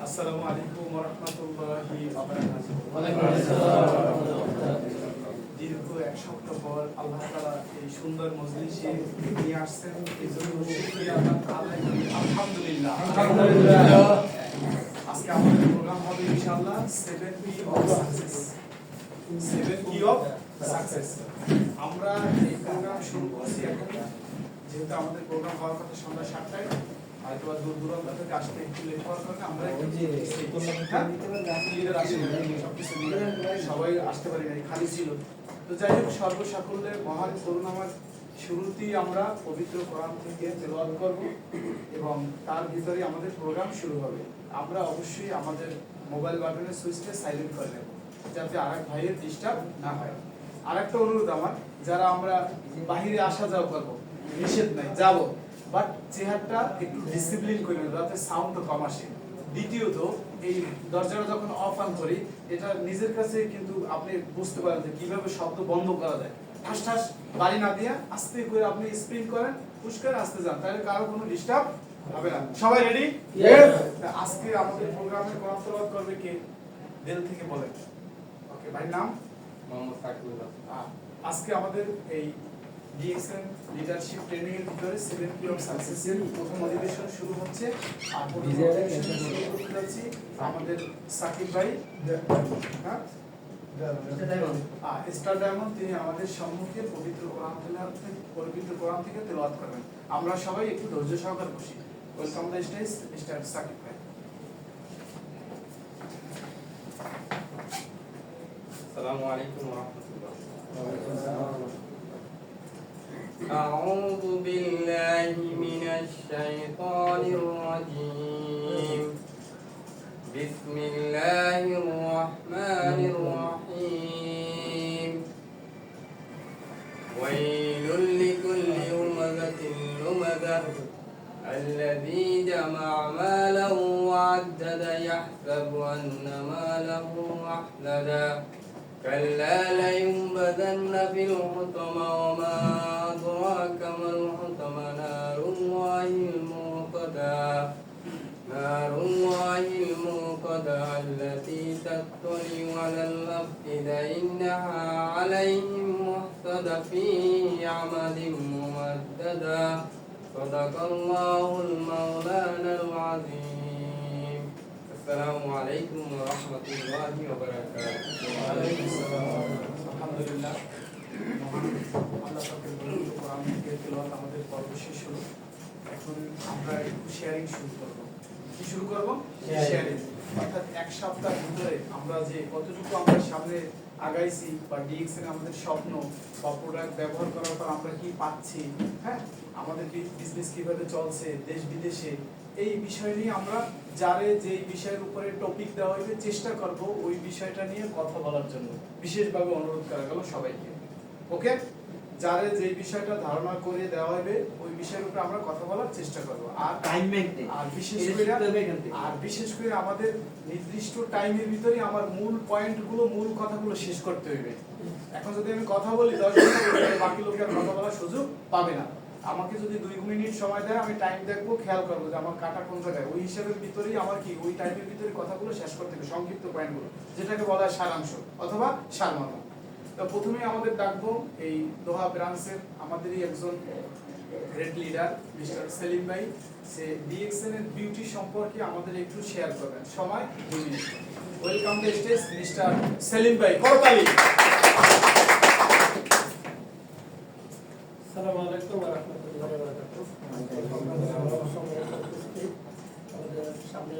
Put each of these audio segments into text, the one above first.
আসসালামু আলাইকুম ওয়া রাহমাতুল্লাহি ওয়া বারাকাতুহু। দীর্ঘ এক সপ্তাহ পর আল্লাহ তাআলা এই সুন্দর মজলিসে নিয়ে আসছেন, এই জন্য শুকরিয়া আদায় করি। আলহামদুলিল্লাহ। আজকে আমাদের প্রোগ্রাম হবে ইনশাআল্লাহ 7P of success. 7P of success. আমরা এই প্রোগ্রাম শুরু করছি এখন, যেহেতু আমাদের প্রোগ্রাম হওয়ার কথা সন্ধ্যা 7টায়, হয়তো দূর দূরান্ত থেকে আসতে একটু লেট হওয়ার কারণে আমরা সবাই আসতে পারি নাই, খালি ছিল। তো যাই হোক, সর্বসাকুল্যে মহান করুণাময় শুরুতেই আমরা পবিত্র কোরআন থেকে তেলাওয়াত করব এবং তার ভিতরে আমাদের প্রোগ্রাম শুরু হবে। আমরা অবশ্যই আমাদের মোবাইল বাটনের সুইচটা সাইলেন্ট করে নেব, যাতে আরেক ভাইয়ের ডিস্টার্ব না হয়। আরেকটা অনুরোধ আমার, যারা আমরা বাহিরে আসা যাওয়া করব, নিষেধ নাই, যাব, বাট চেহারাটা একটু ডিসিপ্লিন করে নেব, যাতে সাউন্ড কম আসে। দ্বিতীয়ত, এই দরজাটা যখন অফ অন করি, এটা নিজের কাছে কিন্তু আপনি বুঝতে পারেন যে কিভাবে শব্দ বন্ধ করা যায়। ঠাস ঠাস বাড়ি না দিয়ে আস্তে করে আপনি স্প্রিং করেন, পুশ করে আস্তে যান, তাহলে কারো কোনো ডিস্টার্ব হবে না। সবাই রেডি? আজকে আমাদের প্রোগ্রামে কোরআন তেলাওয়াত করবে কে? দিল থেকে বলেন। ওকে, ভাই নাম? মোহাম্মদ সাকিবুল্লাহ। আজকে আমাদের এই ডিএক্সএন লিডারশিপ ট্রেনিং এর ভিতরে 7P অফ সাকসেস এর প্রথম অধিবেশন শুরু হচ্ছে। আর আমাদের সাকিব ভাই, হ্যাঁ, স্টার ডায়মন্ড, তিনি আমাদের সম্মুখে পবিত্র কোরআন থেকে তেলাওয়াত করবেন। আমরা সবাই একটু ধৈর্য সহকারে বসি। Welcome the stage mister Sakib ভাই। আসসালামু আলাইকুম ওয়া রাহমাতুল্লাহ। ওয়া আলাইকুম আসসালাম। أعوذ بالله من الشيطان الرجيم. بسم الله الرحمن الرحيم. ويل لكل همزة لمزة الذي جمع مالا وعدده يحسب أن ماله أخلده كلا لينبذن في الحطمة وما أدراك ما الحطمة نار الله الموقدة التي تطلع على الأفئدة إنها عليهم مؤصدة في عمد ممددة صدق الله المولانا العظيم. السلام عليكم ورحمة الله وبركاته. وعليكم السلام. আলহামদুলিল্লাহ, আল্লাহ পাকের পবিত্র কোরআন থেকে তেলাওয়াত আমাদের পর্ব শেষ হলো। এখন আমরা একটু শেয়ারিং শুরু করব। কি শুরু করব? শেয়ারিং। অর্থাৎ এক সপ্তাহ ভিতরে আমরা যে কতটুকু আমরা সামনে আগাইছি, বা ডিএক্সএন আমাদের স্বপ্ন বা প্রোডাক্ট ব্যবহার করার পর আমরা কি পাচ্ছি, হ্যাঁ, আমাদের বিজনেস কিভাবে চলছে দেশ বিদেশে, এই বিষয় নিয়ে আমরা যারে যেই বিষয়ের উপরে টপিক দেওয়া হইবে চেষ্টা করব ওই বিষয়টা নিয়ে কথা বলার জন্য। বিশেষভাবে অনুরোধ করা গেল সবাইকে। ওকে, যারে যেই বিষয়টা ধারণা করে দেওয়া হইবে ওই বিষয়ের উপরে আমরা কথা বলার চেষ্টা করব। আর টাইম মেইনটেইন, আর বিশেষ করে আমাদের নির্দিষ্ট টাইমের ভিতরে আমার মূল পয়েন্টগুলো, মূল কথাগুলো শেষ করতে হইবে। এখন যদি আমি কথা বলি 10 মিনিট, বাকি লোকের কথা বলার সুযোগ পাবে না। আমাকে যদি 2 মিনিট সময় দেয়, আমি টাইম দেখবো, খেয়াল করবো যে আমার কাটা কোন জায়গায়, ওই হিসাবের ভিতরেই আমার কি ওই টাইমের ভিতরে কথাগুলো শেষ করতে হবে, সংক্ষিপ্ত পয়েন্টগুলো, যেটাকে বলা হয় সারাংশ অথবা সারমর্ম। তো প্রথমে আমাদের ডাকবো এই দোহা ব্রাঞ্চের আমাদেরই একজন গ্রেট লিডার মিস্টার সেলিম ভাই। সে ডিএক্সএন এর বিউটি সম্পর্কে আমাদের একটু শেয়ার করবেন। সময় 2 মিনিট। Welcome the stage mister Selim ভাই। করতালি। আসসালামু আলাইকুম ওয়া রাহমাতুল্লাহি ওয়া বারাকাতুহু। আমাদের সামনে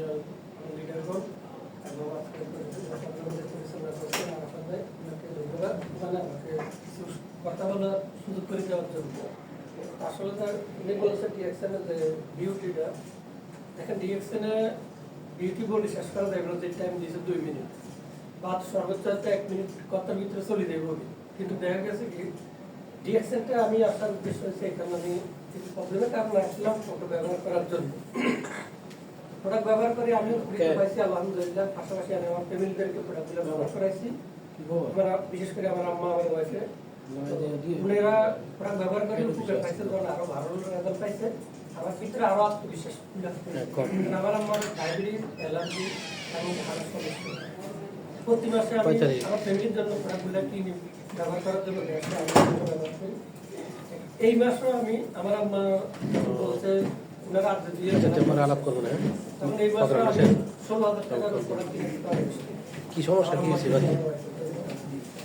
লিডারগণ এবং মাধ্যমে আমাকে কিছু কথা বলার সুযোগ করে দেওয়ার জন্য। আসলে তার উনি বলেছেন ডিএক্সএনের যে বিউটিটা, দেখেন ডিএক্সএনে বিউটি বলে শেষ করা যাবে না, যে টাইম দিয়েছে 2 মিনিট বা সর্বোচ্চ 1 মিনিট কথার ভিতরে চলে যাবে। কিন্তু দেখা গেছে কি ডিএক্সএনটা আমি আসার উদ্দেশ্য হচ্ছে এখানে আমি কিছু প্রবলেমের কারণে আসলাম ফটো ব্যবহার করার জন্য। প্রোডাক্ট ব্যবহার করে আমি উপকৃত পাইছি আলহামদুলিল্লাহ। পাশাপাশি আমি আমার ফ্যামিলিদেরকে প্রোডাক্টগুলো ব্যবহার করাইছি। আমরা বিশেষ করে আমার আম্মা, আমার ওয়াইফে, উনারা প্রোডাক্ট ব্যবহার করে উপকার পাইছে, তখন আরো ভালো রেজাল্ট পাইছে। আমার ভিতরে আরো আত্মবিশ্বাস আমার আম্মার ডায়াবেটিস, অ্যালার্জি এবং হাড়ের সমস্যা। প্রতি মাসে আমি আমার ফ্যামিলির জন্য প্রোডাক্টগুলো কিনে ব্যবহার করার জন্য ব্যবহার করি। এই মাসেও আমি আমার আম্মা বলছে ওনারা আর্ধ দিয়ে আলাপ করবো না, তখন এই মাসে আমি 16,000 টাকার প্রোডাক্ট কিনে দিতে পারছি। কি সমস্যা কি হয়েছে?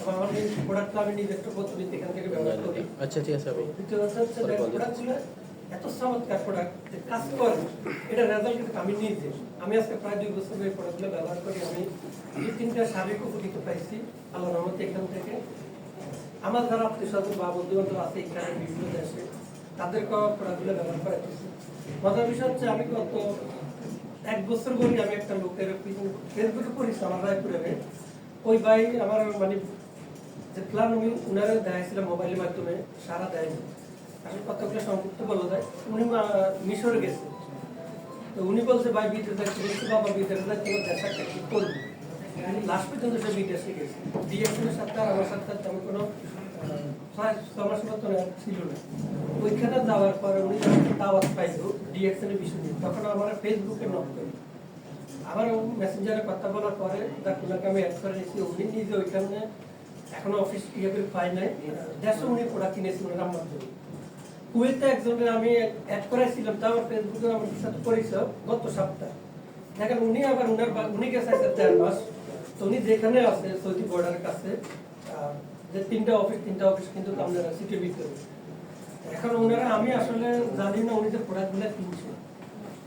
আমার এই প্রোডাক্টটা আমি নিজস্ব পদ্ধতিতে এখান থেকে ব্যবহার করি। আচ্ছা ঠিক আছে। আমি দ্বিতীয় হচ্ছে যে প্রোডাক্টগুলো এত চমৎকার প্রোডাক্ট যে কাজ করে, এটা রেজাল্ট কিন্তু আমি নিজে আমি আজকে প্রায় 2 বছর এই প্রোডাক্টগুলো ব্যবহার করি। আমি 2-3টা শারীরিক উপকৃত পাইছি আল্লাহর রহমতে। এখান থেকে আমার যারা আত্মীয়-স্বজন বা বন্ধু-বান্ধব আছে এখানে বিভিন্ন দেশে, তাদেরকে প্রোডাক্টগুলো ব্যবহার করাইতেছি। মজার বিষয় হচ্ছে আমি গত 1 বছর বলি আমি একটা লোকের ফেসবুকে পড়েছি আমার রায়পুরে। ওই ভাই আমার মানে যে প্ল্যান উনি উনারা দেখাইছিলাম মোবাইলের মাধ্যমে, সারা দেয়নি। আসলে কতগুলো সংযুক্ত বলা যায়। উনি মিশরে গেছে, তো উনি বলছে ভাই বিদেশ যাচ্ছি, বলছে বাবা বিদেশ যাচ্ছি, দেশ একটা কি করবো। লাস্ট পর্যন্ত সে বিদেশে গেছে। ডিএক্সএনের সাথে আর আমার সাথে তেমন কোনো সমস্যা ছিল না। ওইখানে যাওয়ার পরে উনি দাওয়াত পাইল ডিএক্সএনের বিষয় নিয়ে, তখন আমার ফেসবুকে নক করি। আবার মেসেঞ্জারে কথা বলার পরে ওনাকে আমি অ্যাড করে নিয়েছি। উনি নিজে ওইখানে এখনো অফিস ইয়ে করে পাই নাই, দেশে উনি প্রোডাক্ট কিনেছি ওনার আমার জন্য। কুয়েতে একজনের আমি অ্যাড করাইছিলাম, তা আমার ফেসবুকে আমার সাথে পরিচয় গত সপ্তাহে। দেখেন উনি আবার উনি গেছে 3 মাস, তো উনি যেখানে আছে সৌদি বর্ডারের কাছে, যে 3টা অফিস কিন্তু আপনারা সিটির ভিতরে। এখন ওনারা আমি আসলে জানি না উনি যে প্রোডাক্টগুলো কিনছে।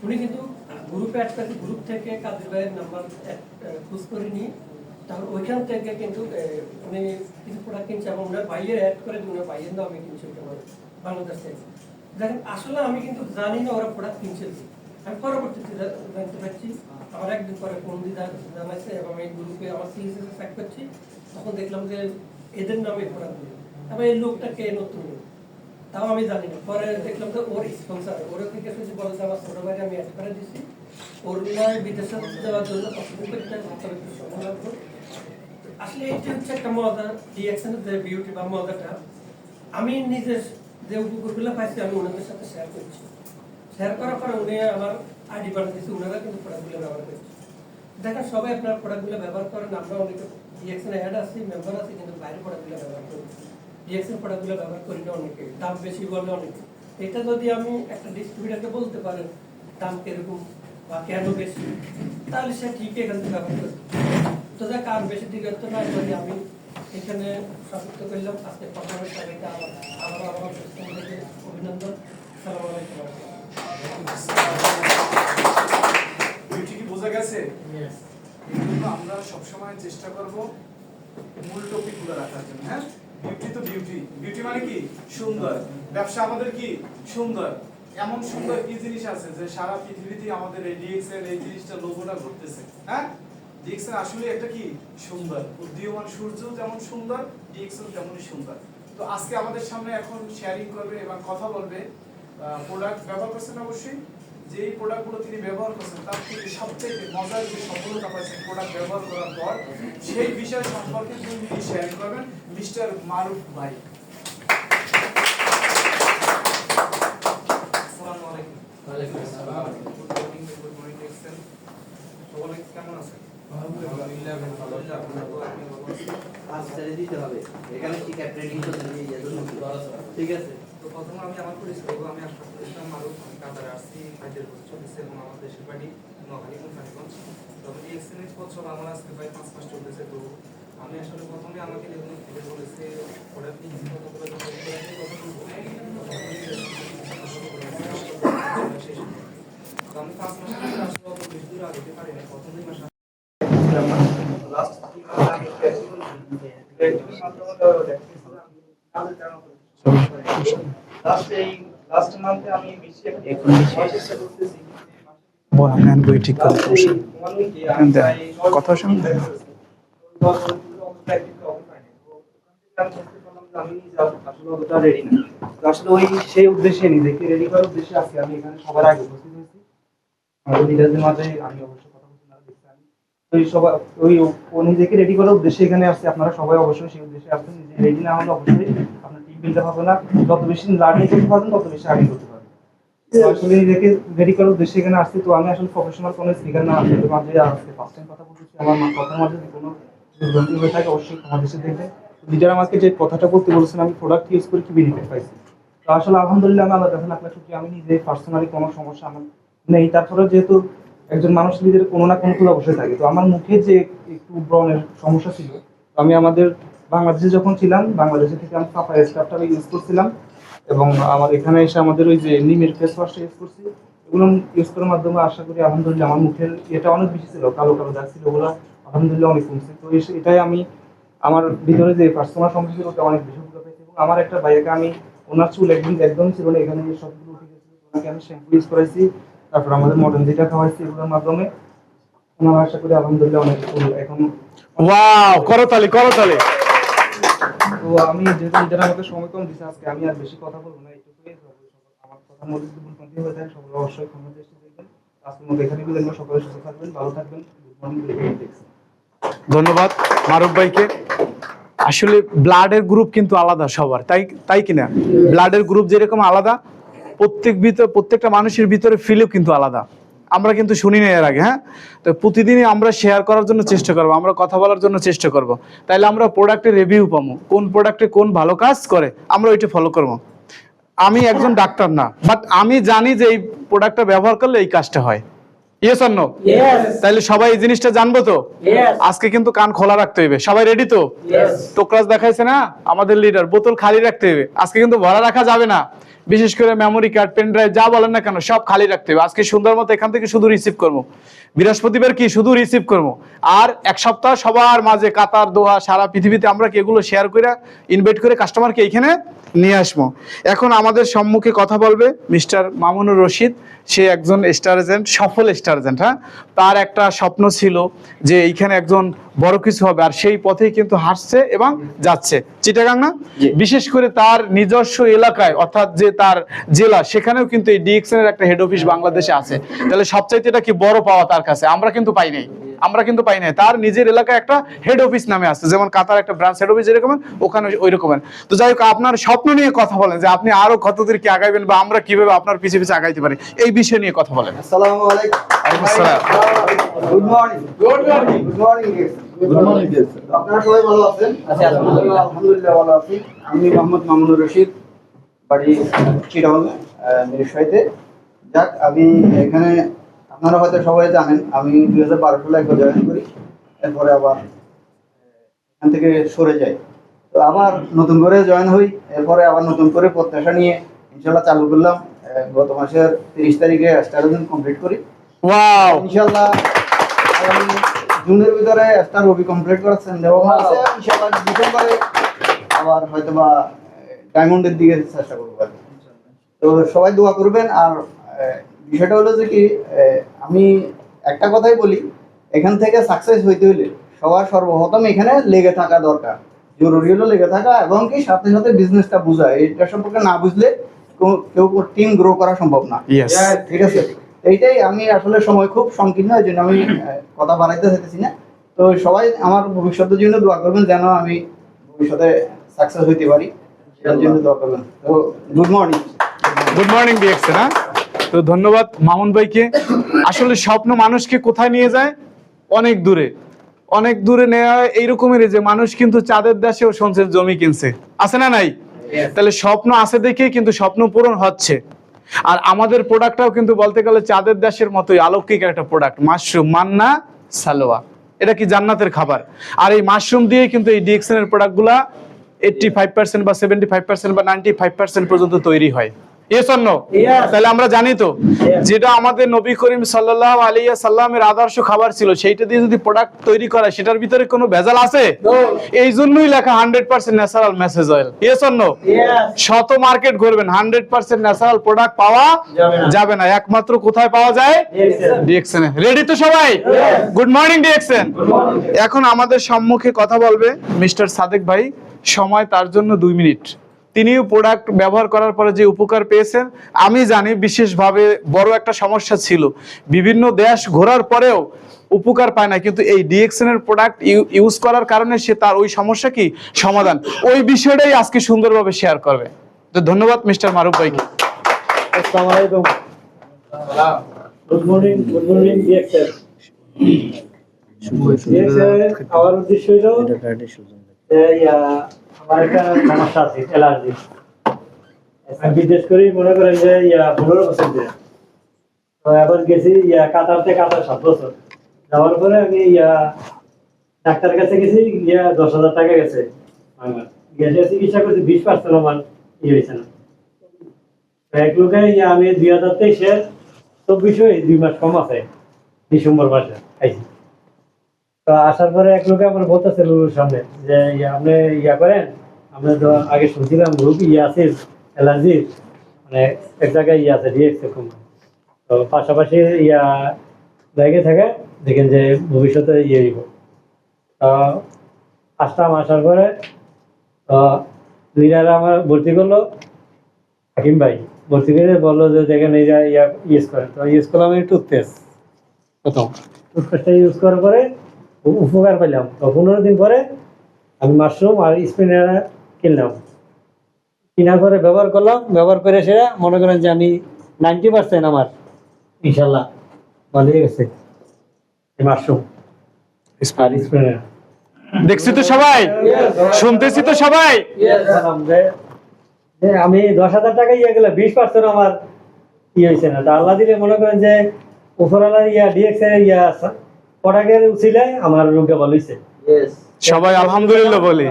উনি কিন্তু গ্রুপে অ্যাড করেছে, গ্রুপ থেকে কাদের ভাইয়ের নাম্বার খোঁজ করে নিই, তারপর ওইখান থেকে কিন্তু উনি কিছু প্রোডাক্ট কিনছে এবং ওনার ভাইয়ের অ্যাড করে ওনার ভাইয়ের নাম আমি কিনছি বাংলাদেশ থেকে। দেখেন আসলে আমি কিন্তু জানি না ওরা প্রোডাক্ট কিনছে। আমি পরবর্তীতে জানতে পারছি, আমার একদিন পরে ফোন দিয়ে জানাইছে এবং আমি গ্রুপে আমার সিএসএস চেক করছি, তখন দেখলাম যে এদের নামে প্রোডাক্টগুলো। এবার এই লোকটা কে, নতুন লোক, তাও আমি জানি না। পরে দেখলাম যে ওর স্পন্সার, ওর থেকে শুধু বলে যে আমার ছোট ভাইকে আমি অ্যাড করে দিচ্ছি, ওর নয় বিদেশে যাওয়ার জন্য আসলে এটি হচ্ছে একটা মজা। ডিএক্সএনের যে বিউটি বা মজাটা আমি নিজের যে উপকরণগুলো পাইছি আমি ওনাদের সাথে শেয়ার করছি। শেয়ার করার পরে উনি আমার আইডি বানিয়ে দিচ্ছি, ওনারা কিন্তু প্রোডাক্টগুলো ব্যবহার করছে। দেখেন সবাই আপনার প্রোডাক্টগুলো ব্যবহার করেন, আমরা অনেকে ডিএক্সএন অ্যাড আছি, মেম্বার আছি, কিন্তু বাইরে প্রোডাক্টগুলো ব্যবহার করি। ডিএক্সএন প্রোডাক্টগুলো ব্যবহার করি না অনেকে, দাম বেশি বলে অনেকে। এটা যদি আমি একটা ডিস্ট্রিবিউটারকে বলতে পারেন দাম কিরকম বা কেন বেশি, তাহলে সে ঠিকই এখান থেকে ব্যবহার করবে। তো যাক আর বেশি দিকে তো না, যদি আমি এখানে সমাপ্ত করলাম আজকে পারফরমেন্স সবাইকে আমার অভিনন্দন। সালাম আলাইকুম। বিউটি কি বোঝা গেছে? আমরা সবসময় চেষ্টা করব মূল টপিকগুলো রাখার জন্য। হ্যাঁ, বিউটি তো বিউটি, বিউটি মানে কি সুন্দর। ব্যবসা আমাদের কি সুন্দর। এমন সুন্দর কি জিনিস আছে যে সারা পৃথিবীতে আমাদের এই ডিএক্সএল এই জিনিসটা লোগোটা ঘুরতেছে। হ্যাঁ, ডিএক্সএল আসলে একটা কি সুন্দর, উদীয়মান সূর্য যেমন সুন্দর, ডিএক্সএল তেমনই সুন্দর। তো আজকে আমাদের সামনে এখন শেয়ারিং করবে এবং কথা বলবে প্রোডাক্ট ব্যবহার করছেন অবশ্যই। যে প্রোডাক্টগুলো তিনি ব্যবহার করছেন তার থেকে সবচেয়ে মজার যে সফলতা পাচ্ছেন প্রোডাক্ট ব্যবহার করার পর, সেই বিষয় সম্পর্কে তিনি শেয়ারিং করবেন মিস্টার মারুফ ভাই। আসসালামু আলাইকুম। ওয়ালাইকুম আসসালাম। Good morning Excel. সবাই কেমন আছেন? আলহামদুলিল্লাহ ভালো আছি। আপনারা তো আপনি ভালো আছেন? আজ ছেড়ে দিতে হবে, এখানে শিক্ষা ট্রেনিং চলছে, ঠিক আছে। তো প্রথমে আমি আমার পরিচয় দেবো। আমি আশরাফুল ইসলাম মারুফ, আমি কাতারে আসছি 5 বছর চলতেছে এবং আমার দেশের বাড়ি নোয়াখালী কোম্পানিগঞ্জ। তো আমি এক্সচেঞ্জ বছর আমার আজকে প্রায় 5 মাস চলতেছে। তো আমি আসলে প্রথমে আমাকে দেখুন বলেছে প্রোডাক্ট নিয়ে কতগুলো তো আমি 5 মাস আসলে অত বেশি দূর আগে পারি না। প্রথম 2 মাস লাস্ট মান্থে আমি বই ঠিক করে কথা শুনতে আসলে ওই সেই উদ্দেশ্যে নিজেকে রেডি করার উদ্দেশ্যে আজকে আমি এখানে সবার আগে উপস্থিত হয়েছি। আমাদের লিডারদের মাঝে আমি অবশ্যই কথা বলতে না দেখছি ওই সবাই ও নিজেকে রেডি করার উদ্দেশ্যে এখানে আসছে। আপনারা সবাই অবশ্যই সেই উদ্দেশ্যে আসছেন। নিজে রেডি না হলে অবশ্যই আপনার টিম বিল্ডার হবে না। যত বেশি লার্নিং করতে পারবেন তত বেশি আগে করতে পারবেন। আসলে নিজেকে রেডি করার উদ্দেশ্যে এখানে আসছি। তো আমি আসলে প্রফেশনাল কোনো স্পিকার না, আপনাদের মাঝে আজকে ফার্স্ট টাইম কথা বলতেছি। আমার কথার মাঝে যদি কোনো বিভ্রান্তি হয়ে থাকে অবশ্যই আমাদের সাথে দেখবেন। লিডার আমাকে যে কথাটা বলতে বলেছেন আমি প্রোডাক্ট ইউজ করে কি বেনিফিট পাইছি, তো আসলে আলহামদুলিল্লাহ আমি আল্লাহর কাছে লাখ লাখ শুকরিয়া। আমি নিজে পার্সোনালি কোনো সমস্যা আমার নেই। তারপরে যেহেতু একজন মানুষ নিজের কোনো না কোনো অবশ্যই থাকে, তো আমার মুখে যে একটু ব্রণের সমস্যা ছিল, তো আমি আমাদের বাংলাদেশে যখন ছিলাম বাংলাদেশে থেকে আমি সাফাই স্টাফটা ইউজ করছিলাম এবং আমার এখানে এসে আমাদের ওই যে নিমের ফেস ওয়াশটা ইউজ করছি। এগুলো ইউজ করার মাধ্যমে আশা করি আলহামদুলিল্লাহ আমার মুখের এটা অনেক বেশি ছিল, কালো কালো দাগ ছিল, ওগুলো আলহামদুলিল্লাহ অনেক কমছে। তো এটাই আমি আমার ভিতরে যে পার্সোনাল সমস্যা ছিল ওটা অনেক বেশি উপকার পেয়েছি। এবং আমার একটা ভাইয়াকে আমি ওনার চুল একদম ছিল না, এখানে সবগুলো উঠে গেছিল, ওনাকে আমি শ্যাম্পু ইউজ করাইছি, তারপর আমাদের মডার্ন যেটা খাওয়াইছি এগুলোর মাধ্যমে ওনার আশা করি আলহামদুলিল্লাহ অনেক এখন ওয়াও, করতালি করতালি। তো আমি যেহেতু লিডার আমাকে সময় কম দিচ্ছে আজকে আমি আর বেশি কথা বলবো না, এইটুকুই। আমার কথার মধ্যে যদি ভুলভ্রান্তি হয়ে যায় সবাই অবশ্যই ক্ষমা চেষ্টা করবেন। আজকের মধ্যে এখানে বিদায় নিব। সকলে সুস্থ থাকবেন, ভালো থাকবেন। Good morning. ধন্যবাদ মারুফ ভাইকে। আসলে ব্লাডের গ্রুপ কিন্তু আলাদা সবার, তাই কিনা? ব্লাডের গ্রুপ যেরকম আলাদা, প্রত্যেকটা মানুষের ভিতরে ফিলও কিন্তু আলাদা। আমরা কিন্তু শুনি না এর আগে। হ্যাঁ, তো প্রতিদিনই আমরা শেয়ার করার জন্য চেষ্টা করব, আমরা কথা বলার জন্য চেষ্টা করব। তাইলে আমরা প্রোডাক্টের রিভিউ পাবো, কোন প্রোডাক্টে কোন ভালো কাজ করে আমরা ওইটা ফলো করব। আমি একজন ডাক্তার না, বাট আমি জানি যে এই প্রোডাক্টটা ব্যবহার করলে এই কাজটা হয়। Yes or no? তাহলে সবাই এই জিনিসটা জানবো তো? আজকে কিন্তু কান খোলা রাখতে হবে। সবাই রেডি তো? টোকরাজ দেখাইছে না আমাদের লিডার, বোতল খালি রাখতে হবে। আজকে কিন্তু ভরা রাখা যাবে না। বিশেষ করে মেমোরি কার্ড, পেন ড্রাইভ যা বলেন না কেন সব খালি রাখতে হবে। আজকে সুন্দর মতো এখান থেকে শুধু রিসিভ করবো। বৃহস্পতিবার কি শুধু রিসিভ করবো। আর এক সপ্তাহ সবার মাঝে কাতার দোহা সারা পৃথিবীতে আমরা কি এগুলো শেয়ার করে ইনভাইট করে কাস্টমারকে এইখানে নিয়ে আসবো। এখন আমাদের সম্মুখে কথা বলবে মিস্টার মামুনুর রশিদ। সে একজন স্টার এজেন্ট, সফল স্টার এজেন্ট। হ্যাঁ, তার একটা স্বপ্ন ছিল যে এইখানে একজন বড় কিছু হবে, আর সেই পথেই কিন্তু হাঁটছে এবং যাচ্ছে। চিটাগাং না, বিশেষ করে তার নিজস্ব এলাকায় অর্থাৎ যে তার জেলা, সেখানেও কিন্তু এই ডিএক্সএন এর একটা হেড অফিস বাংলাদেশে আছে। তাহলে সবচাইতে এটা কি বড় পাওয়া তার কাছে? আমরা কিন্তু পাই নাই। তার নিজের এলাকায় একটা হেড অফিস নামে আছে, যেমন কাতার একটা ব্রাঞ্চ হেড অফিস যেরকম ওখানে ওই রকমের। তো যাই হোক, আপনার স্বপ্ন নিয়ে কথা বলেন যে আপনি আরো কতদূর কি আগাইবেন বা আমরা কিভাবে আপনার পিছে পিছে আগাইতে পারি, এই বিষয় নিয়ে কথা বলেন। আসসালামু আলাইকুম। Good morning. আপনারা সবাই ভালো আছেন? আলহামদুলিল্লাহ ভালো আছি। আমি মোহাম্মদ মামুনুর রশিদ, বাড়ি চিটাগং মিরসরাইতে। যাক, আমি এখানে আপনারা হয়তো সবাই জানেন আমি 2012 সালে একবার জয়েন করি, এরপরে আবার এখান থেকে সরে যাই। তো আবার নতুন করে জয়েন হই, এরপরে আবার নতুন করে প্রত্যাশা নিয়ে ইনশাল্লাহ চালু করলাম। গত মাসের 30 তারিখে স্টার এজেন্ট কমপ্লিট করি। ওয়াও, ইনশাআল্লাহ জুনের ভিতরে স্টার রবি কমপ্লিট করার চিন্তা আছে। ইনশাআল্লাহ ডিসেম্বরে আবার হয়তোবা ডায়মন্ডের দিকে চেষ্টা করব। তো সবাই দোয়া করবেন। আর বিষয়টা হলো যে কি, আমি একটা কথাই বলি, এখান থেকে সাকসেস হইতে হলে সবার সর্বপ্রথম এখানে লেগে থাকা দরকার। জরুরি হলো লেগে থাকা এবং কি সাথে সাথে বিজনেসটা বোঝা। এটা সম্পর্কে না বুঝলে কেউ টিম গ্রো করা সম্ভব না। ঠিক আছে, এইটাই। আমি আসলে সময় খুব সংকীর্ণ, এই জন্য আমি কথা বাড়াইতে চাইতেছি না। তো সবাই আমার ভবিষ্যতের জন্য দোয়া করবেন, যেন আমি ভবিষ্যতে সাকসেস হইতে পারি, সেটার জন্য দোয়া করবেন। তো গুড মর্নিং ডিএক্সএন। হ্যাঁ, তো ধন্যবাদ মামুন ভাইকে। আসলে স্বপ্ন মানুষকে কোথায় নিয়ে যায়? অনেক দূরে নেওয়া। এইরকমের যে মানুষ কিন্তু চাঁদের দেশেও শুনছেন জমি কিনছে, আছে না নাই? তাহলে স্বপ্ন আছে দেখেই কিন্তু স্বপ্ন পূরণ হচ্ছে। আর আমাদের প্রোডাক্টটাও কিন্তু বলতে গেলে চাঁদের দেশের মতোই অলৌকিক একটা প্রোডাক্ট, মাশরুম মান্না সালোয়া। এটা কি জান্নাতের খাবার। আর এই মাশরুম দিয়ে কিন্তু এই ডিএক্সএন এর প্রোডাক্টগুলা 85% বা 75% বা 95% পর্যন্ত তৈরি হয়। Yes or no? তাহলে আমরা জানি তো যেটা আমাদের নবী করিম সাল্লাল্লাহু আলাইহি সাল্লামের আদর্শ খাবার ছিল সেইটা দিয়ে যদি প্রোডাক্ট তৈরি করা সেটার ভিতরে কোনো ভেজাল আছে? এই জন্যই লেখা 100% natural massage oil. Yes or no? শত মার্কেট ঘুরবেন 100% ন্যাচারাল প্রোডাক্ট পাওয়া যাবে না, একমাত্র কোথায় পাওয়া যায়? ডিএক্সএন। রেডি তো সবাই? Good morning DXN. এখন আমাদের সম্মুখে কথা বলবে মিস্টার সাদেক ভাই, সময় তার জন্য 2 মিনিট। তিনিও প্রোডাক্ট ব্যবহার করার পরে যে উপকার পেয়েছেন, আমি জানি বিশেষভাবে বড় একটা সমস্যা ছিল, বিভিন্ন দেশ ঘোরার পরেও উপকার পায় না, কিন্তু এই ডিএক্সএন এর প্রোডাক্ট ইউজ করার কারণে সে তার ওই সমস্যা কি সমাধান, ওই বিষয়টাই আজকে সুন্দরভাবে শেয়ার করবে। তো ধন্যবাদ মিস্টার মারুফ ভাইকে। আসসালামু আলাইকুম। Good morning DXN. আমার উদ্দেশ্য হলো আমার একটা সমস্যা আছে, অ্যালার্জি। আমি বিশেষ করে মনে করেন যে 15 বছর ধরে তো এবার গেছি কাতারতে, কাতার 7 বছর যাওয়ার পরে আমি ডাক্তারের কাছে গেছি, 10,000 টাকা গেছে আমার। গেছে চিকিৎসা করছি, 20% আমার হয়েছে না। এক লোকে আমি 2023-এর 24 2 মাস কম আছে, ডিসেম্বর মাসে আইছি। তো আসার পরে এক লোকে আমার বলতেছে রুমের সামনে যে আপনি করেন, আমরা তো আগে শুনছিলাম গ্রুপ আছে অ্যালার্জি, মানে এক জায়গায় আছে ডিএক্স কোম্পানি। তো পাশাপাশি ব্যাগে থাকে, দেখেন যে ভবিষ্যতে হইব। তো আসলাম, আসার পরে তো লিডার আমার ভর্তি করলো, হাকিম ভাই ভর্তি করে বললো যে দেখেন এই ইউজ করেন। তো ইউজ করলাম এই টুথপেস্ট, প্রথম টুথপেস্টটা ইউজ করার পরে উপকার পেলাম। তো 15 দিন পরে আমি মাশরুম আর স্পিনার কিনলাম, কেনার পরে ব্যবহার করলাম। ব্যবহার করে সেটা মনে করেন যে আমি 90% আমার ইনশাল্লাহ ভালো হয়ে গেছে মাশরুম আর স্পিনার। দেখছি তো সবাই, শুনতেছি তো সবাই। আমি 10,000 টাকা গেলে 20% আমার হয়েছে না। তা আল্লাহ দিলে মনে করেন যে উপরওয়ালার ডিএক্সের প্রোডাক্টের উচিলায় আমার রোগটা ভালো হয়েছে। সবাই আলহামদুলিল্লাহ বলি।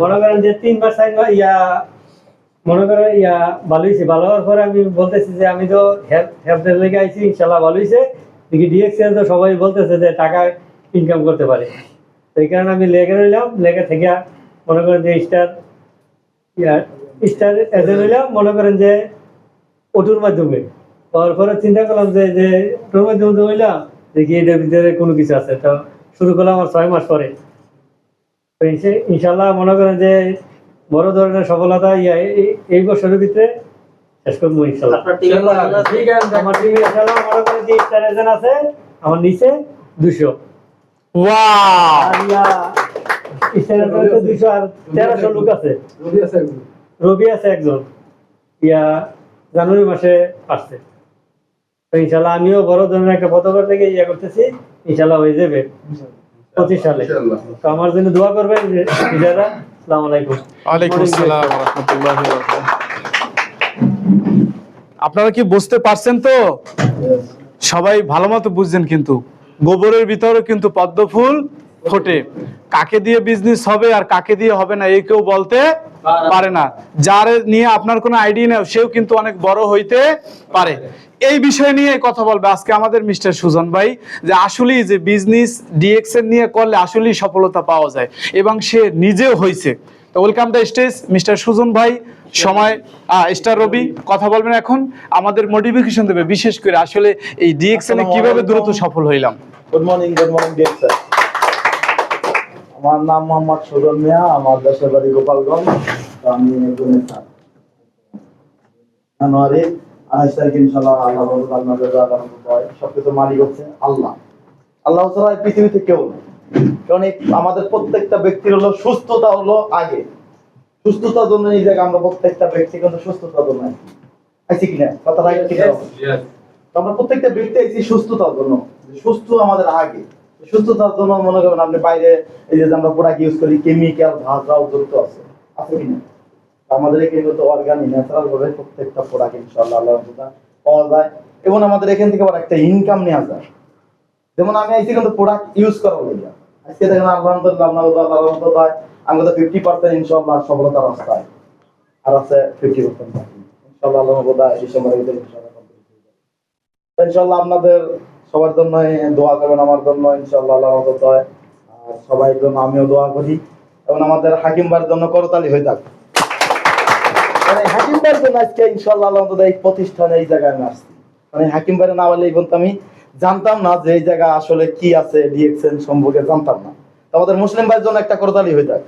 মনে করেন যে 3 বার 4 বার মনে করেন ভালো হয়েছে। ভালো হওয়ার পরে আমি বলতেছি যে আমি তো হেল্পের লেগে আইছি, ইনশাল্লাহ ভালো হয়েছে। দেখি ডিএক্সের তো সবাই বলতেছে যে টাকা ইনকাম করতে পারে। সেই কারণে আমি লেগে রইলাম, লেগে থেকে মনে করেন যে স্টার এজে রইলাম, মনে করেন যে ওটুর মাধ্যমে। তারপরে চিন্তা করলাম যে ওটুর মাধ্যমে হইলাম, দেখি এটার ভিতরে কোনো কিছু আছে। তো শুরু করলাম আমার 6 মাস পরে। তো ইনশাল্লাহ মনে করেন যে বড় ধরনের সফলতা এই বছরের ভিতরে শেষ করবো ইনশাল্লাহ। আমার টিমে ইনশাল্লাহ মনে করেন যে স্টার এজেন্ট আছে আমার নিচে 200। স্টার এজেন্ট 200 আর 1300 লোক আছে। রবি আছে একজন, জানুয়ারি মাসে আসছে। তো ইনশাল্লাহ আমিও বড় ধরনের একটা পতাকা থেকে করতেছি, ইনশাল্লাহ হয়ে যাবে 25 সালে। তো আমার জন্য দোয়া করবেন। আসসালামু আলাইকুম। ওয়ালাইকুম আসসালাম ওয়া রাহমাতুল্লাহি ওয়া বারাকাতুহু। আপনারা কি বুঝতে পারছেন তো? সবাই ভালো মতো বুঝছেন। কিন্তু গোবরের ভিতরে কিন্তু পদ্ম ফুল ফোটে। কাকে দিয়ে বিজনেস হবে আর কাকে দিয়ে হবে না এই কেউ বলতে পারে না। যার নিয়ে আপনার কোনো আইডিয়া নেই সেও কিন্তু অনেক বড় হইতে পারে। এই বিষয় নিয়ে কথা বলবে আজকে আমাদের মিস্টার সুজন ভাই, যে আসলেই যে বিজনেস ডিএক্সএন নিয়ে করলে আসলেই সফলতা পাওয়া যায় এবং সে নিজেও হয়েছে। তো welcome the stage mister Sujan ভাই। সময় স্টার রবি কথা বলবেন, এখন আমাদের মোটিভেশন দেবে বিশেষ করে আসলে এই ডিএক্সএন এ কিভাবে দ্রুত সফল হইলাম। Good morning DXN. আমার নাম মোহাম্মদ সুজন মিয়া, আমার দেশের বাড়ি গোপালগঞ্জ। আমি একজন জানুয়ারি 28 তারিখ ইনশাআল্লাহ সবকিছু মালিক হচ্ছে আল্লাহ। আল্লাহ ছাড়া এই পৃথিবীতে কেউ নেই। কারণ আমাদের প্রত্যেকটা ব্যক্তির হলো সুস্থতা হলো আগে। সুস্থতার জন্য এই জায়গায় আমরা প্রত্যেকটা ব্যক্তি কিন্তু সুস্থতার জন্য আইছি কিনা কথা রাইট কিনা? আমরা প্রত্যেকটা ব্যক্তি আইছি সুস্থতার জন্য। সুস্থ আমাদের আগে। সুস্থতার জন্য মনে করেন আপনি বাইরে এই যে আমরা প্রোডাক্ট ইউজ করি কেমিক্যাল ভাষাও যুক্ত আছে কিনা? আমাদের এখানে কিন্তু অর্গানিক ন্যাচারাল ভাবে প্রত্যেকটা প্রোডাক্ট ইনশাআল্লাহ আল্লাহর রহমতে পাওয়া যায় এবং আমাদের এখান থেকে আবার একটা ইনকাম নেওয়া যায়। যেমন আমি আইছি কিন্তু প্রোডাক্ট ইউজ করা হইয়া আজকে দেখেন আলহামদুলিল্লাহ আল্লাহর রহমতে আমরা তো 50% ইনশাআল্লাহ সফলতার রাস্তায়, আর আছে 50% বাকি। ইনশাআল্লাহ আল্লাহ বোধহয় ডিসেম্বরের ভিতরে ইনশাআল্লাহ complete হয়ে যাবে। তো ইনশাআল্লাহ আপনাদের সবার জন্য দোয়া করবেন, আমার জন্য ইনশাআল্লাহ আল্লাহ মদত হয়, আর সবাই জন্য আমিও দোয়া করি, এবং আমাদের হাকিম ভাইয়ের জন্য করতালি হয়ে থাক। মানে হাকিম ভাইয়ের জন্য আজকে ইনশাআল্লাহ আল্লাহ মদত এই প্রতিষ্ঠানে এই জায়গায় আমি আসছি। মানে হাকিম ভাইয়ের না বলে এই পর্যন্ত আমি জানতাম না যে এই জায়গা আসলে কি আছে, ডিএক্সএন সম্পর্কে জানতাম না। তো আমাদের মুসলিম ভাইয়ের জন্য একটা করতালি হয়ে যাক।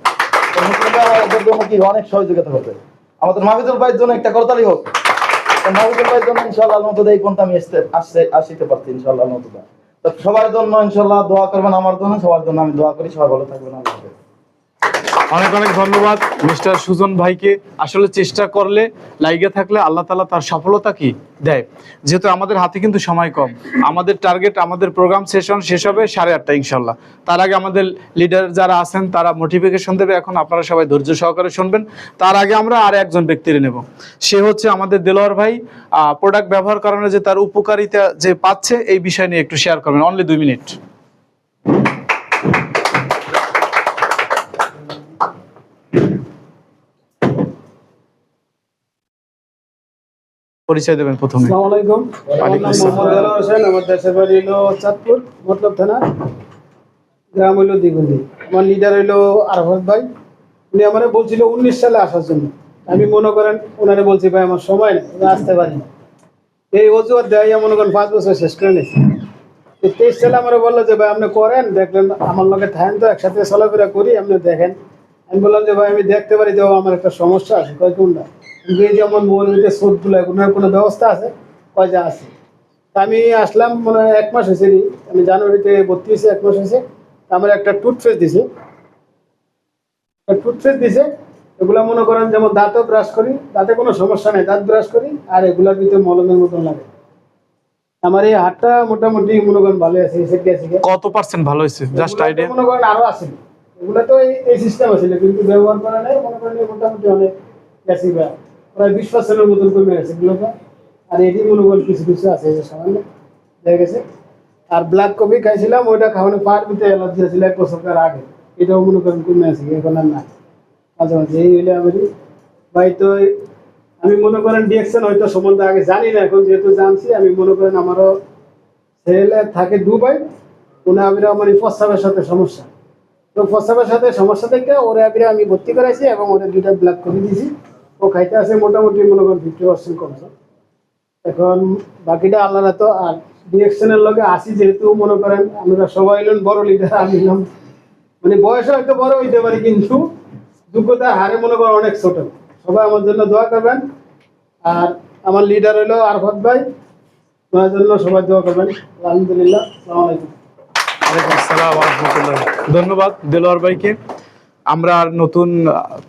তো মুসলিম ভাই আমাদের জন্য কি অনেক সহযোগিতা করবে। আমাদের মাহফিজুল ভাইয়ের জন্য একটা করতালি হোক। তো মাহফিজুল ভাইয়ের জন্য ইনশাআল্লাহ আল্লাহ মদত এই পর্যন্ত আমি আসতে পারছি ইনশাআল্লাহ আল্লাহ মদত। তো সবার জন্য ইনশাআল্লাহ দোয়া করবেন, আমার জন্য, সবার জন্য আমি দোয়া করি। সবাই ভালো থাকবেন। আল্লাহ হাফেজ। অনেক অনেক ধন্যবাদ মিস্টার সুজন ভাইকে। আসলে চেষ্টা করলে, লাইগে থাকলে আল্লাহ তাআলা তার সফলতা কি দেয়। যেহেতু আমাদের হাতে কিন্তু সময় কম, আমাদের টার্গেট, আমাদের প্রোগ্রাম সেশন শেষ হবে 8:30 ইনশাল্লাহ। তার আগে আমাদের লিডার যারা আছেন তারা মোটিভেশন দেবে। এখন আপনারা সবাই ধৈর্য সহকারে শুনবেন। তার আগে আমরা আর একজন ব্যক্তির নেব, সে হচ্ছে আমাদের দেলোয়ার ভাই। প্রোডাক্ট ব্যবহার করানো যে তার উপকারিতা যে পাচ্ছে এই বিষয় নিয়ে একটু শেয়ার করবেন, অনলি 2 মিনিট। পরিচয় দেবেন প্রথমে। আসসালামু আলাইকুম। আমার নাম মোহাম্মদ দেলোয়ার হোসেন। আমার দেশের বাড়ি হলো চাঁদপুর, মতলব থানা, গ্রাম হইলো দিগুন্দি। আমার লিডার হইলো আরফত ভাই। উনি আমারে বলছিল 19 সালে আসার জন্য। আমি মনে করেন ওনারে বলছি ভাই আমার সময় নেই, আমি আসতে পারি না। এই অজুহাত দেয় মনে করেন 5 বছর শেষ করে নিয়েছি। 23 সালে আমার বললো যে ভাই আপনি করেন, দেখলেন আমার লগে থাকেন তো একসাথে চলাফেরা করি, আপনি দেখেন। আমি বললাম যে ভাই আমি দেখতে পারি, তো আমার একটা সমস্যা আছে। কয় কোনটা? যেমন মৌলবীদের সুদগুলো এগুলোর কোনো ব্যবস্থা আছে? কয় যা আছে। আমি আসলাম মনে হয় 1 মাস হয়েছে, আমি জানুয়ারিতে ভর্তি হয়েছি, 1 মাস হয়েছে। আমার একটা টুথপেস্ট দিছে, এগুলো মনে করেন যেমন দাঁতও ব্রাশ করি, দাঁতে কোনো সমস্যা নেই, দাঁত ব্রাশ করি, আর এগুলোর ভিতরে মলমের মতন লাগে। আমার এই হাতটা মোটামুটি মনে করেন ভালো আছে। কত পার্সেন্ট ভালো হয়েছে জাস্ট আইডিয়া? মনে করেন আরো আছে, এগুলো তো এই সিস্টেম আছে কিন্তু ব্যবহার করা নাই। মনে করেন মোটামুটি অনেক গেছি, প্রায় 20% মতন কমে গেছে এগুলোটা। আর এটি মনে করেন কিছু কিছু আছে সামান্য দেখা গেছে। আর ব্ল্যাক কফি খাইছিলাম, ওইটা খাওয়ানো পার ভিতরে অ্যালার্জি ছিল 1 বছর আগে, এটাও মনে করেন কমে আছে, এখন আর না। মাঝে মাঝে এই হইলে আমি ভাই, তো আমি মনে করেন ডিএক্সএন হয়তো সম্বন্ধে আগে জানি না, এখন যেহেতু জানছি আমি মনে করেন আমারও ছেলে থাকে দুবাই, উনি আমার প্রস্রাবের সাথে সমস্যা, তো প্রস্রাবের সাথে সমস্যা থেকে ওরে আমি ভর্তি করাইছি এবং ওরে 2টা ব্ল্যাক কফি দিয়েছি। ও খাইতে আছে মোটামুটি মনে করেন 50% কমছে। এখন বাকিটা আল্লাহর তো। আর ডিএক্সএনের লগে আসি যেহেতু মনে করেন আমরা সবাই হলেন বড় লিডার, আমি হলাম মানে বয়সে হয়তো বড় হইতে পারি কিন্তু যোগ্যতার হারে মনে করেন অনেক ছোট। সবাই আমার জন্য দোয়া করবেন। আর আমার লিডার হলো আরফত ভাই, ওনার জন্য সবাই দোয়া করবেন। আলহামদুলিল্লাহ, আসসালামু আলাইকুম। ওয়ালাইকুম আসসালাম ওয়া রাহমাতুল্লাহ। ধন্যবাদ দেলোয়ার ভাইকে। আমরা আর নতুন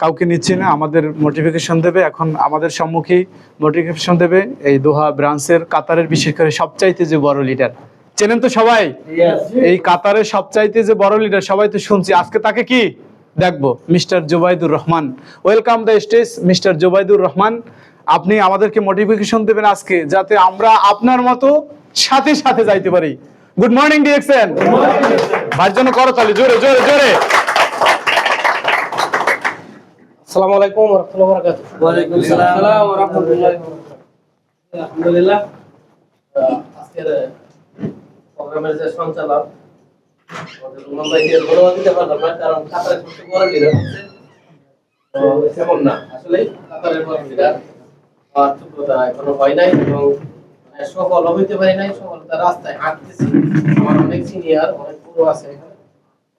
কাউকে নিচ্ছি না, আমাদের মোটিভেশন দেবে এখন আমাদের সম্মুখেই মোটিভেশন দেবে এই দোহা ব্রাঞ্চের কাতারের বিশেষ করে সবচাইতে যে বড় লিডার, চেনেন তো সবাই? এই কাতারের সবচাইতে যে বড় লিডার সবাই তো শুনছি, আজকে তাকে কি দেখবো, mister Zubaidur Rahman. Welcome the stage mister Zubaidur Rahman. আপনি আমাদেরকে মোটিভেশন দেবেন আজকে, যাতে আমরা আপনার মতো সাথে সাথে যাইতে পারি। গুড মর্নিং ডিএক্সএন, ভাইয়ের জন্য করতালি জোরে জোরে জোরে। আসসালামু আলাইকুম ওয়া রাহমাতুল্লাহি ওয়া বারাকাতুহু। ওয়া আলাইকুম আসসালাম ওয়া রাহমাতুল্লাহি ওয়া বারাকাতুহু। আলহামদুলিল্লাহ, আজকের প্রোগ্রামের যে সঞ্চালক আমাদের রুমান ভাইকে ধন্যবাদ দিতে পারলাম না, কারণ কাতারের সবচেয়ে বড় লিডার হচ্ছে, তো সেমন না আসলে কাতারের বড় লিডার আর যোগ্যতা এখনো হয় নাই এবং সফল হইতে পারি নাই। সফলতার রাস্তায় হাঁটতেছি। আমার অনেক সিনিয়র, অনেক পুরো আছে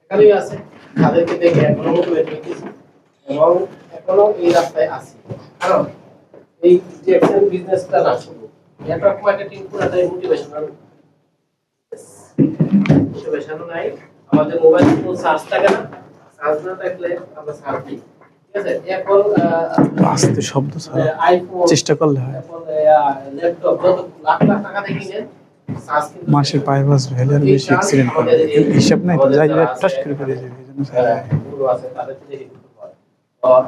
এখানেই আছে, তাদেরকে দেখে এখনো মোটিভেট হইতেছি এবং এখনো এই রাস্তায় আছি। কারণ এই ডিএক্সএন বিজনেসটা না শুধু নেটওয়ার্ক মার্কেটিং, পুরোটাই মোটিভেশনাল। মোটিভেশনও নাই, আমাদের মোবাইল ফোন চার্জ থাকে না, চার্জ না থাকলে আমরা সার্চ দিই, ঠিক আছে? এখন আস্তে শব্দ ছাড়া আইফোন চেষ্টা করলে হয়। ল্যাপটপ যত লাখ লাখ টাকা দিয়ে কিনেন, চার্জ কিন্তু মাসে 5 মাস ভ্যালের বেশি অ্যাক্সিডেন্ট করে, হিসাব নাই তো, যাই টাচ করে ফেলে যাবে, এই জন্য পুরো আছে তাদের থেকে কিন্তু হয়।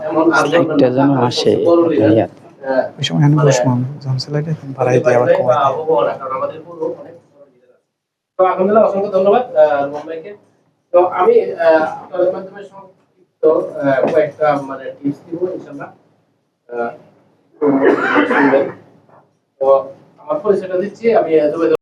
এমন আরেকটা যেন আসে ওই সময় আমি বসলাম জামসেলাইটা বাড়াই দিয়ে আবার কমাই দিই। কারণ আমাদের পুরো অনেক বড় লিডার আছে। তো আলহামদুলিল্লাহ, অসংখ্য ধন্যবাদ মোহাম্মদকে। তো আমি আপনাদের মাধ্যমে সংক্ষিপ্ত কয়েকটা মানে টিপস দিব ইনশাআল্লাহ। শুনবেন। তো আমার পরিচয়টা দিচ্ছি, আমি জুবাইদুল